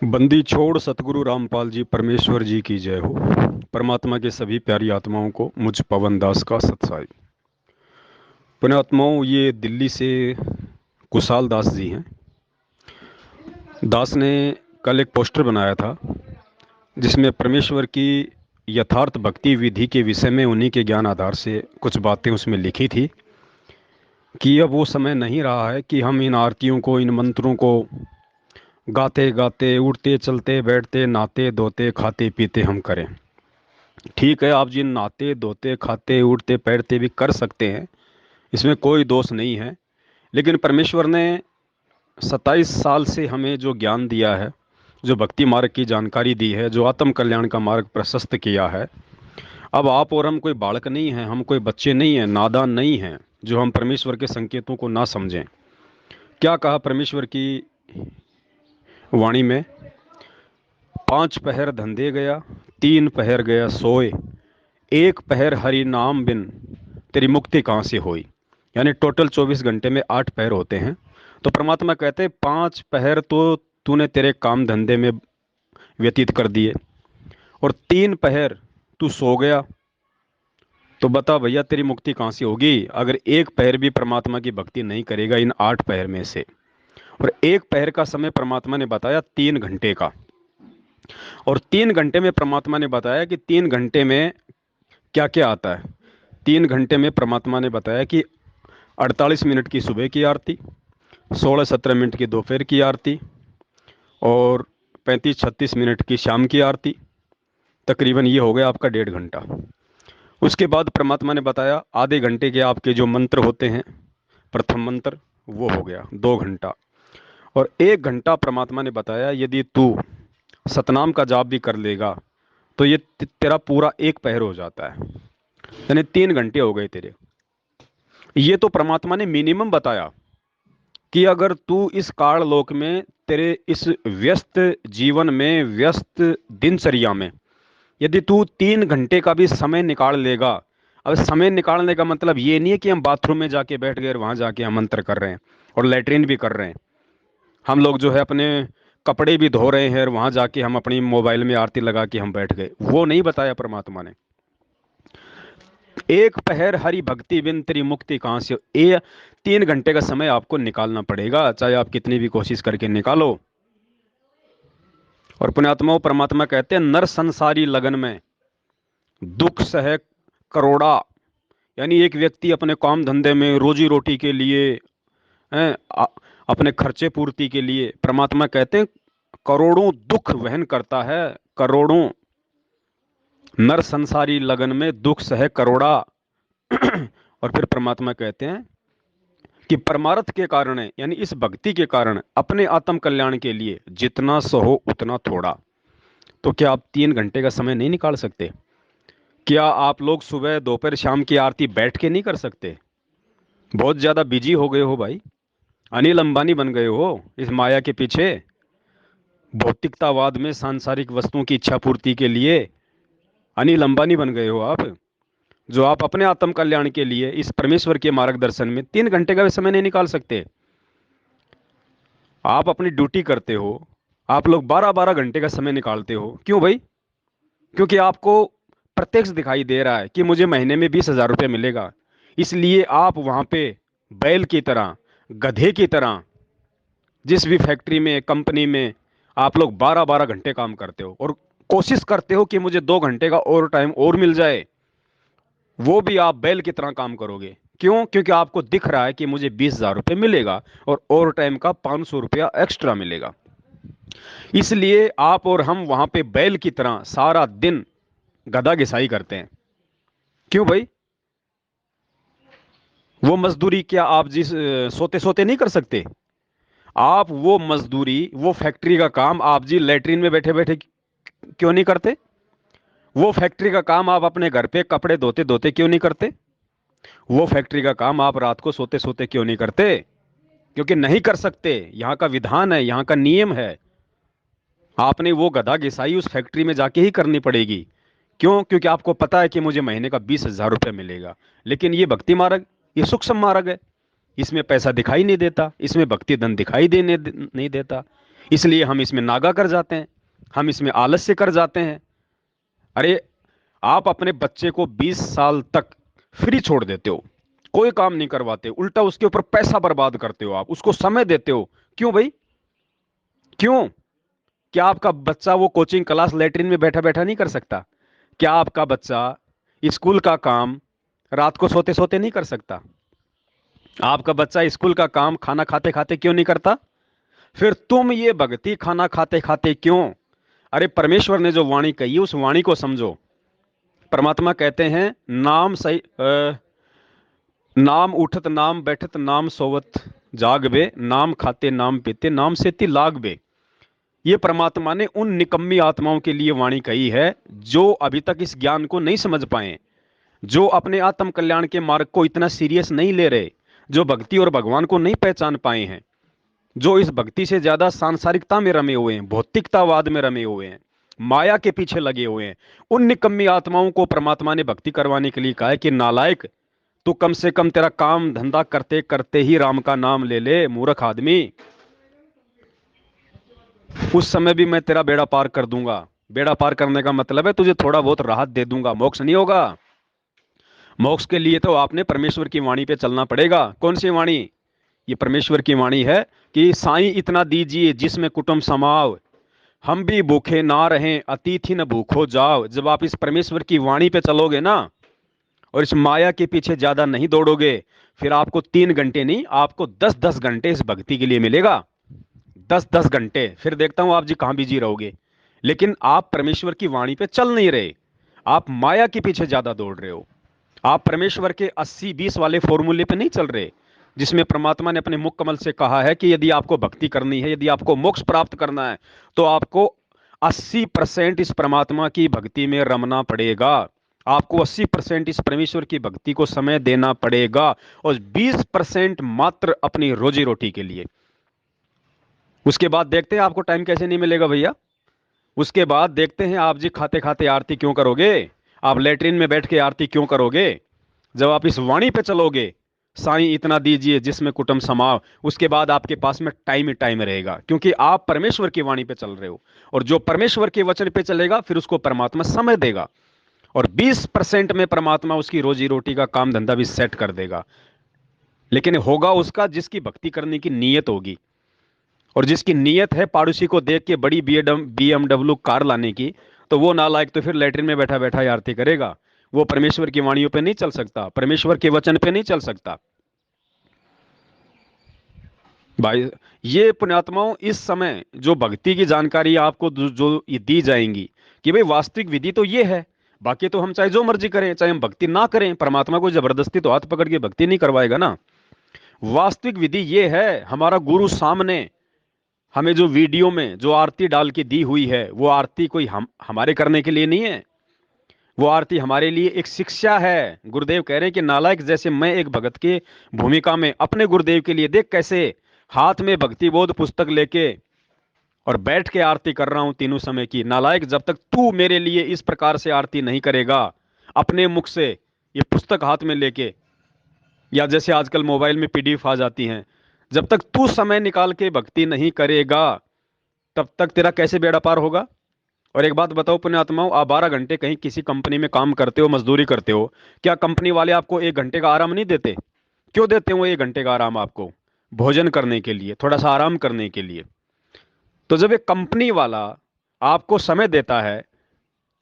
बंदी छोड़ सतगुरु रामपाल जी परमेश्वर जी की जय हो। परमात्मा के सभी प्यारी आत्माओं को मुझ पवन दास का सत्साई। पुण्यात्माओं, ये दिल्ली से कुशाल दास जी हैं। दास ने कल एक पोस्टर बनाया था जिसमें परमेश्वर की यथार्थ भक्ति विधि के विषय में उन्हीं के ज्ञान आधार से कुछ बातें उसमें लिखी थी कि अब वो समय नहीं रहा है कि हम इन आरतियों को, इन मंत्रों को गाते गाते, उठते चलते बैठते, नहाते धोते खाते पीते हम करें। ठीक है, आप जिन नहाते धोते खाते उठते पैरते भी कर सकते हैं, इसमें कोई दोष नहीं है। लेकिन परमेश्वर ने 27 साल से हमें जो ज्ञान दिया है, जो भक्ति मार्ग की जानकारी दी है, जो आत्म कल्याण का मार्ग प्रशस्त किया है, अब आप और हम कोई बालक नहीं हैं, हम कोई बच्चे नहीं हैं, नादान नहीं हैं जो हम परमेश्वर के संकेतों को ना समझें। क्या कहा परमेश्वर की वाणी में? 5 पहर धंधे गया, 3 पहर गया सोए, 1 पहर हरि नाम बिन तेरी मुक्ति कहाँ से होई। यानी टोटल 24 घंटे में 8 पहर होते हैं। तो परमात्मा कहते हैं 5 पहर तो तूने तेरे काम धंधे में व्यतीत कर दिए, और 3 पहर तू सो गया। तो बता भैया, तेरी मुक्ति कहाँ से होगी अगर 1 पहर भी परमात्मा की भक्ति नहीं करेगा इन 8 पहर में से। और 1 पहर का समय परमात्मा ने बताया 3 घंटे का, और 3 घंटे में परमात्मा ने बताया कि 3 घंटे में क्या क्या आता है। 3 घंटे में परमात्मा ने बताया कि 48 मिनट की सुबह की आरती, 16-17 मिनट की दोपहर की आरती, और 35-36 मिनट की शाम की आरती। तकरीबन ये हो गया आपका 1.5 घंटा। उसके बाद परमात्मा ने बताया आधे घंटे के आपके जो मंत्र होते हैं, प्रथम मंत्र, वो हो गया 2 घंटा। और 1 घंटा परमात्मा ने बताया यदि तू सतनाम का जाप भी कर लेगा तो ये तेरा पूरा 1 पहर हो जाता है। यानी 3 घंटे हो गए तेरे। ये तो परमात्मा ने मिनिमम बताया कि अगर तू इस काल लोक में, तेरे इस व्यस्त जीवन में, व्यस्त दिनचर्या में, यदि तू 3 घंटे का भी समय निकाल लेगा। अब समय निकालने का मतलब ये नहीं है कि हम बाथरूम में जाके बैठ गए और वहां जाके हम मंत्र कर रहे हैं और लेटरिन भी कर रहे हैं। हम लोग जो है अपने कपड़े भी धो रहे हैं और वहां जाके हम अपनी मोबाइल में आरती लगा के हम बैठ गए, वो नहीं बताया परमात्मा ने। 1 पहर हरि भक्ति बिन तेरी मुक्ति कहां से। 3 घंटे का समय आपको निकालना पड़ेगा, चाहे आप कितनी भी कोशिश करके निकालो। और पुण्यात्माओं, परमात्मा कहते हैं नर संसारी लगन में दुख सह करोड़ा। यानी एक व्यक्ति अपने काम धंधे में, रोजी रोटी के लिए, हैं, अपने खर्चे पूर्ति के लिए, परमात्मा कहते हैं करोड़ों दुख वहन करता है। करोड़ों नर संसारी लगन में दुख सह करोड़ा। और फिर परमात्मा कहते हैं कि परमार्थ के कारण, यानी इस भक्ति के कारण, अपने आत्म कल्याण के लिए जितना सहो उतना थोड़ा। तो क्या आप 3 घंटे का समय नहीं निकाल सकते? क्या आप लोग सुबह दोपहर शाम की आरती बैठ के नहीं कर सकते? बहुत ज्यादा बिजी हो गए हो भाई, अनिल अंबानी बन गए हो इस माया के पीछे, भौतिकतावाद में, सांसारिक वस्तुओं की इच्छा पूर्ति के लिए अनिल अंबानी बन गए हो आप। जो आप अपने आत्म कल्याण के लिए इस परमेश्वर के मार्गदर्शन में 3 घंटे का भी समय नहीं निकाल सकते। आप अपनी ड्यूटी करते हो, आप लोग 12-12 घंटे का समय निकालते हो। क्यों भाई? क्योंकि आपको प्रत्यक्ष दिखाई दे रहा है कि मुझे महीने में 20,000 रुपये मिलेगा। इसलिए आप वहां पे बैल की तरह, गधे की तरह, जिस भी फैक्ट्री में, कंपनी में आप लोग 12-12 घंटे काम करते हो और कोशिश करते हो कि मुझे 2 घंटे का और टाइम और मिल जाए, वो भी आप बैल की तरह काम करोगे। क्यों? क्योंकि आपको दिख रहा है कि मुझे 20,000 रुपये मिलेगा और टाइम का 500 रुपया एक्स्ट्रा मिलेगा। इसलिए आप और हम वहां पे बैल की तरह सारा दिन गधा घिसाई करते हैं। क्यों भाई? वो मजदूरी क्या आप जिस सोते सोते नहीं कर सकते? आप वो मजदूरी, वो फैक्ट्री का काम आप जी लेटरिन में बैठे बैठे क्यों नहीं करते? वो फैक्ट्री का काम आप अपने घर पे कपड़े धोते धोते क्यों नहीं करते? वो फैक्ट्री का काम आप रात को सोते सोते क्यों नहीं करते? क्योंकि नहीं कर सकते। यहां का विधान है, यहां का नियम है। आपने वो गधा घिसाई उस फैक्ट्री में जाके ही करनी पड़ेगी। क्यों? क्योंकि आपको पता है कि मुझे महीने का 20,000 रुपये मिलेगा। लेकिन ये भक्ति मार्ग, ये सूक्ष्म मार्ग है, इसमें पैसा दिखाई नहीं देता, इसमें भक्ति धन दिखाई नहीं देता। इसलिए हम इसमें नागा कर जाते हैं, हम इसमें आलस्य कर जाते हैं। अरे, आप अपने बच्चे को 20 साल तक फ्री छोड़ देते हो, कोई काम नहीं करवाते, उल्टा उसके ऊपर पैसा बर्बाद करते हो, आप उसको समय देते हो। क्यों भाई, क्यों? क्या आपका बच्चा वो कोचिंग क्लास लेटरिन में बैठा बैठा नहीं कर सकता? क्या आपका बच्चा स्कूल का काम रात को सोते सोते नहीं कर सकता? आपका बच्चा स्कूल का काम खाना खाते खाते क्यों नहीं करता? फिर तुम ये भक्ति खाना खाते खाते क्यों? अरे, परमेश्वर ने जो वाणी कही है, उस वाणी को समझो। परमात्मा कहते हैं, नाम सही नाम उठत नाम बैठत नाम सोवत जाग बे, नाम खाते नाम पीते नाम सेती लाग बे। ये परमात्मा ने उन निकम्मी आत्माओं के लिए वाणी कही है जो अभी तक इस ज्ञान को नहीं समझ पाए, जो अपने आत्म कल्याण के मार्ग को इतना सीरियस नहीं ले रहे, जो भक्ति और भगवान को नहीं पहचान पाए हैं, जो इस भक्ति से ज्यादा सांसारिकता में रमे हुए हैं, भौतिकतावाद में रमे हुए हैं, माया के पीछे लगे हुए हैं। उन निकम्मी आत्माओं को परमात्मा ने भक्ति करवाने के लिए कहा है कि नालायक, तू कम से कम तेरा काम धंधा करते करते ही राम का नाम ले ले, मूर्ख आदमी। उस समय भी मैं तेरा बेड़ा पार कर दूंगा। बेड़ा पार करने का मतलब है तुझे थोड़ा बहुत राहत दे दूंगा, मोक्ष नहीं होगा। मोक्ष के लिए तो आपने परमेश्वर की वाणी पे चलना पड़ेगा। कौन सी वाणी? ये परमेश्वर की वाणी है कि साईं इतना दीजिए जिसमें कुटुंब समाव, हम भी भूखे ना रहें अतिथि न भूखो जाओ। जब आप इस परमेश्वर की वाणी पे चलोगे ना, और इस माया के पीछे ज्यादा नहीं दौड़ोगे, फिर आपको 3 घंटे नहीं, आपको 10-10 घंटे इस भक्ति के लिए मिलेगा। 10-10 घंटे। फिर देखता हूं आप जी कहां बिजी रहोगे। लेकिन आप परमेश्वर की वाणी पे चल नहीं रहे, आप माया के पीछे ज्यादा दौड़ रहे हो। आप परमेश्वर के 80-20 वाले फॉर्मूले पे नहीं चल रहे, जिसमें परमात्मा ने अपने मुख कमल से कहा है कि यदि आपको भक्ति करनी है, यदि आपको मोक्ष प्राप्त करना है, तो आपको 80% इस परमात्मा की भक्ति में रमना पड़ेगा। आपको 80% इस परमेश्वर की भक्ति को समय देना पड़ेगा, और 20% मात्र अपनी रोजी रोटी के लिए। उसके बाद देखते हैं आपको टाइम कैसे नहीं मिलेगा भैया। उसके बाद देखते हैं आप जी खाते खाते आरती क्यों करोगे, आप लेटरिन में बैठ के आरती क्यों करोगे। जब आप इस वाणी पे चलोगे, साईं इतना दीजिए जिसमें कुटुंब समाव, उसके बाद आपके पास में टाइम ही टाइम रहेगा, क्योंकि आप परमेश्वर की वाणी पे चल रहे हो। और जो परमेश्वर के वचन पे चलेगा, फिर उसको परमात्मा समय देगा, और 20% में परमात्मा उसकी रोजी रोटी का काम धंधा भी सेट कर देगा। लेकिन होगा उसका जिसकी भक्ति करने की नीयत होगी, और जिसकी नीयत है पड़ोसी को देख के बड़ी BMW कार लाने की, तो वो नालायक तो फिर लेटरिन में बैठा बैठा ही आरती करेगा। वो परमेश्वर की वाणियों पे नहीं चल सकता, परमेश्वर के वचन पे नहीं चल सकता। भाई, ये पुण्यात्माओं, इस समय जो भक्ति की जानकारी आपको जो ये दी जाएंगी कि भाई वास्तविक विधि तो ये है। बाकी तो हम चाहे जो मर्जी करें, चाहे हम भक्ति ना करें, परमात्मा को जबरदस्ती तो हाथ पकड़ के भक्ति नहीं करवाएगा ना। वास्तविक विधि ये है, हमारा गुरु सामने हमें जो वीडियो में जो आरती डाल के दी हुई है, वो आरती कोई हम हमारे करने के लिए नहीं है। वो आरती हमारे लिए एक शिक्षा है। गुरुदेव कह रहे हैं कि नालायक, जैसे मैं एक भगत की भूमिका में अपने गुरुदेव के लिए देख कैसे हाथ में भक्ति बोध पुस्तक लेके और बैठ के आरती कर रहा हूं तीनों समय की। नालायक, जब तक तू मेरे लिए इस प्रकार से आरती नहीं करेगा, अपने मुख से ये पुस्तक हाथ में लेके, या जैसे आजकल मोबाइल में PDF आ जाती हैं, जब तक तू समय निकाल के भक्ति नहीं करेगा, तब तक तेरा कैसे बेड़ा पार होगा। और एक बात बताओ पुण्यात्माओं, आप 12 घंटे कहीं किसी कंपनी में काम करते हो, मजदूरी करते हो, क्या कंपनी वाले आपको 1 घंटे का आराम नहीं देते? क्यों देते हो 1 घंटे का आराम आपको? भोजन करने के लिए, थोड़ा सा आराम करने के लिए। तो जब एक कंपनी वाला आपको समय देता है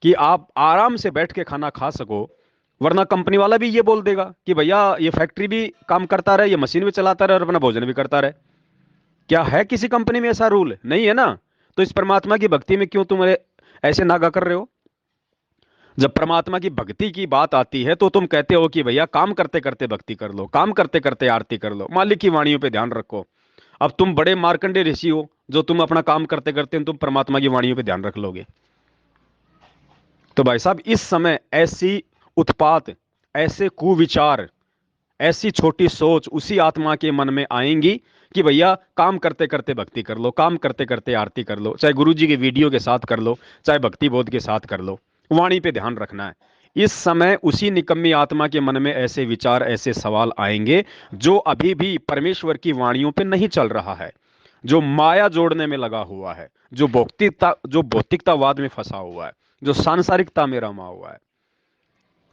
कि आप आराम से बैठ के खाना खा सको, वरना कंपनी वाला भी ये बोल देगा कि भैया ये फैक्ट्री भी काम करता रहे, ये मशीन भी चलाता रहे, और अपना भोजन भी करता रहे। क्या है किसी कंपनी में ऐसा रूल? नहीं है ना। तो इस परमात्मा की भक्ति में क्यों तुम ऐसे नागा कर रहे हो? जब परमात्मा की भक्ति की बात आती है, तो तुम कहते हो कि भैया काम करते करते भक्ति कर लो, काम करते करते आरती कर लो, मालिक की वाणियों पे ध्यान रखो। अब तुम बड़े मार्कंडे ऋषि हो, जो तुम अपना काम करते करते तुम परमात्मा की वाणियों पे ध्यान रख लोगे। तो भाई साहब, इस समय ऐसी उत्पात, ऐसे कुविचार, ऐसी छोटी सोच उसी आत्मा के मन में आएंगी कि भैया काम करते करते भक्ति कर लो, काम करते करते आरती कर लो, चाहे गुरु जी के वीडियो के साथ कर लो, चाहे भक्ति बोध के साथ कर लो, वाणी पे ध्यान रखना है। इस समय उसी निकम्मी आत्मा के मन में ऐसे विचार, ऐसे सवाल आएंगे जो अभी भी परमेश्वर की वाणियों पे नहीं चल रहा है, जो माया जोड़ने में लगा हुआ है, जो भौतिकतावाद में फंसा हुआ है, जो सांसारिकता में रमा हुआ है,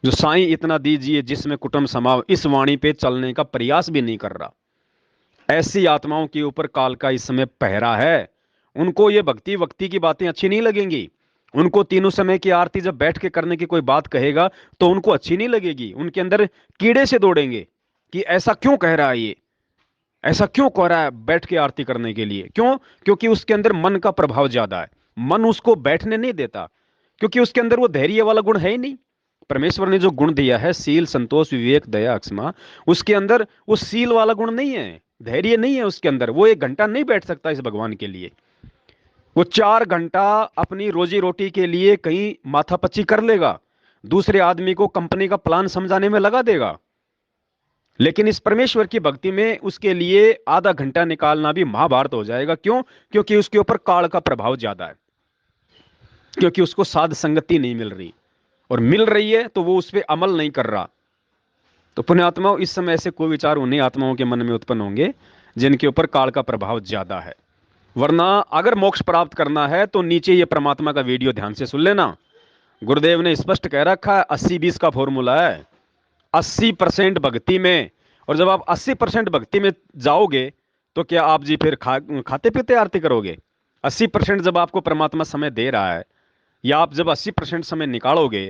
जो साईं इतना दीजिए जिसमें कुटुंब समाव इस वाणी पे चलने का प्रयास भी नहीं कर रहा, ऐसी आत्माओं के ऊपर काल का इस समय पहरा है। उनको ये भक्ति वक्ति की बातें अच्छी नहीं लगेंगी। उनको तीनों समय की आरती जब बैठ के करने की कोई बात कहेगा तो उनको अच्छी नहीं लगेगी। उनके अंदर कीड़े से दौड़ेंगे कि ऐसा क्यों कह रहा है, ये ऐसा क्यों कह रहा है बैठ के आरती करने के लिए। क्यों? क्योंकि उसके अंदर मन का प्रभाव ज्यादा है। मन उसको बैठने नहीं देता, क्योंकि उसके अंदर वो धैर्य वाला गुण है ही नहीं। परमेश्वर ने जो गुण दिया है, शील, संतोष, विवेक, दया, क्षमा, उसके अंदर वो शील वाला गुण नहीं है, धैर्य नहीं है उसके अंदर। वो 1 घंटा नहीं बैठ सकता इस भगवान के लिए। वो 4 घंटा अपनी रोजी रोटी के लिए कहीं माथापच्ची कर लेगा, दूसरे आदमी को कंपनी का प्लान समझाने में लगा देगा, लेकिन इस परमेश्वर की भक्ति में उसके लिए आधा घंटा निकालना भी महाभारत हो जाएगा। क्यों? क्योंकि उसके ऊपर काल का प्रभाव ज्यादा है, क्योंकि उसको साध संगति नहीं मिल रही, और मिल रही है तो वो उस पर अमल नहीं कर रहा। तो पुण्यात्माओं, इस समय ऐसे कोई विचार उन्हीं आत्माओं के मन में उत्पन्न होंगे जिनके ऊपर काल का प्रभाव ज्यादा है। वरना अगर मोक्ष प्राप्त करना है तो नीचे ये परमात्मा का वीडियो ध्यान से सुन लेना। गुरुदेव ने स्पष्ट कह रखा है, 80-20 का फॉर्मूला है। 80% भक्ति में, और जब आप 80% भक्ति में जाओगे तो क्या आप जी फिर खाते पीते आरती करोगे? 80% जब आपको परमात्मा समय दे रहा है, या आप जब 80% समय निकालोगे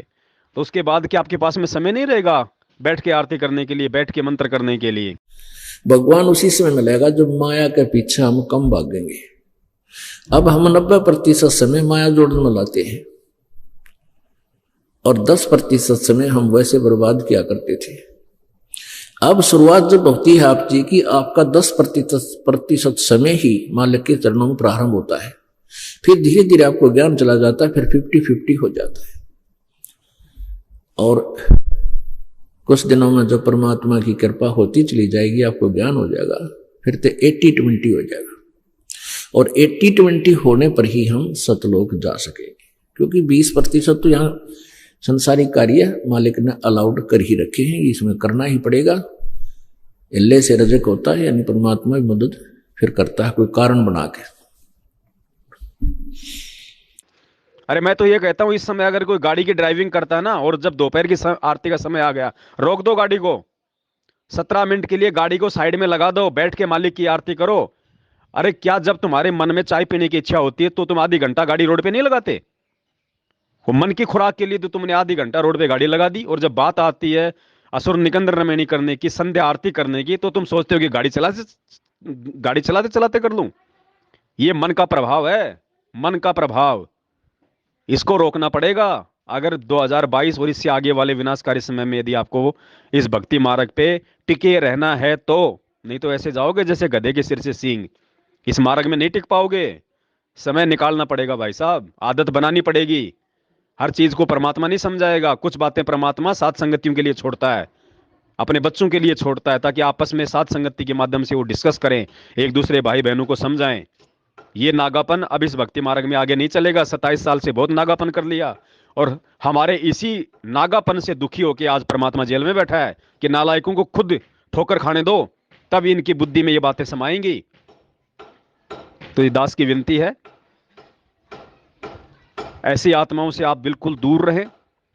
तो उसके बाद क्या आपके पास में समय नहीं रहेगा बैठ के आरती करने के लिए, बैठ के मंत्र करने के लिए? भगवान उसी समय मिलेगा जब माया के पीछे हम कम भागेंगे। अब हम 90% समय माया जोड़ने में लाते हैं और 10% समय हम वैसे बर्बाद किया करते थे। अब शुरुआत जब होती है आप जी की, आपका 10% समय ही मालिक के चरणों में प्रारंभ होता है। फिर धीरे धीरे आपको ज्ञान चला जाता है, फिर 50-50 हो जाता है, और कुछ दिनों में जब परमात्मा की कृपा होती चली जाएगी, आपको ज्ञान हो जाएगा, फिर तो 80-20 हो जाएगा। और 80-20 होने पर ही हम सतलोक जा सकेंगे, क्योंकि 20% तो यहाँ संसारिक कार्य मालिक ने अलाउड कर ही रखे हैं, इसमें करना ही पड़ेगा। इल्ले से रजक होता है, यानी परमात्मा की मदद फिर करता है कोई कारण बना के। अरे मैं तो ये कहता हूं, इस समय अगर कोई गाड़ी की ड्राइविंग करता है ना, और जब दोपहर की आरती का समय आ गया, रोक दो गाड़ी को, 17 मिनट के लिए गाड़ी को साइड में लगा दो, बैठ के मालिक की आरती करो। अरे क्या जब तुम्हारे मन में चाय पीने की इच्छा होती है तो तुम आधी घंटा गाड़ी रोड पे नहीं लगाते? वो मन की खुराक के लिए तो तुमने आधी घंटा रोड पे गाड़ी लगा दी, और जब बात आती है असुर निकंदन रमैनी करने की, संध्या आरती करने की, तो तुम सोचते हो कि गाड़ी चलाते चलाते कर लूं। ये मन का प्रभाव है, मन का प्रभाव, इसको रोकना पड़ेगा। अगर 2022 और इससे आगे वाले विनाशकारी समय में यदि आपको इस भक्ति मार्ग पे टिके रहना है तो, नहीं तो ऐसे जाओगे जैसे गधे के सिर से सींग। इस मार्ग में नहीं टिक पाओगे। समय निकालना पड़ेगा भाई साहब, आदत बनानी पड़ेगी। हर चीज को परमात्मा नहीं समझाएगा, कुछ बातें परमात्मा साथ संगतियों के लिए छोड़ता है, अपने बच्चों के लिए छोड़ता है, ताकि आपस में साथ संगति के माध्यम से वो डिस्कस करें, एक दूसरे भाई बहनों को समझाएं। ये नागापन अब इस भक्ति मार्ग में आगे नहीं चलेगा। 27 साल से बहुत नागापन कर लिया, और हमारे इसी नागापन से दुखी होकर आज परमात्मा जेल में बैठा है कि नालायकों को खुद ठोकर खाने दो, तब इनकी बुद्धि में ये बातें समाएंगी। तो ये दास की विनती है, ऐसी आत्माओं से आप बिल्कुल दूर रहें,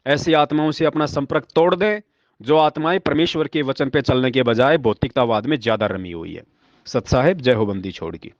ऐसी आत्माओं से अपना संपर्क तोड़ दें जो आत्माएं परमेश्वर के वचन पे चलने के बजाय भौतिकतावाद में ज्यादा रमी हुई है। सत साहेब, जय हो बंदी छोड़ की।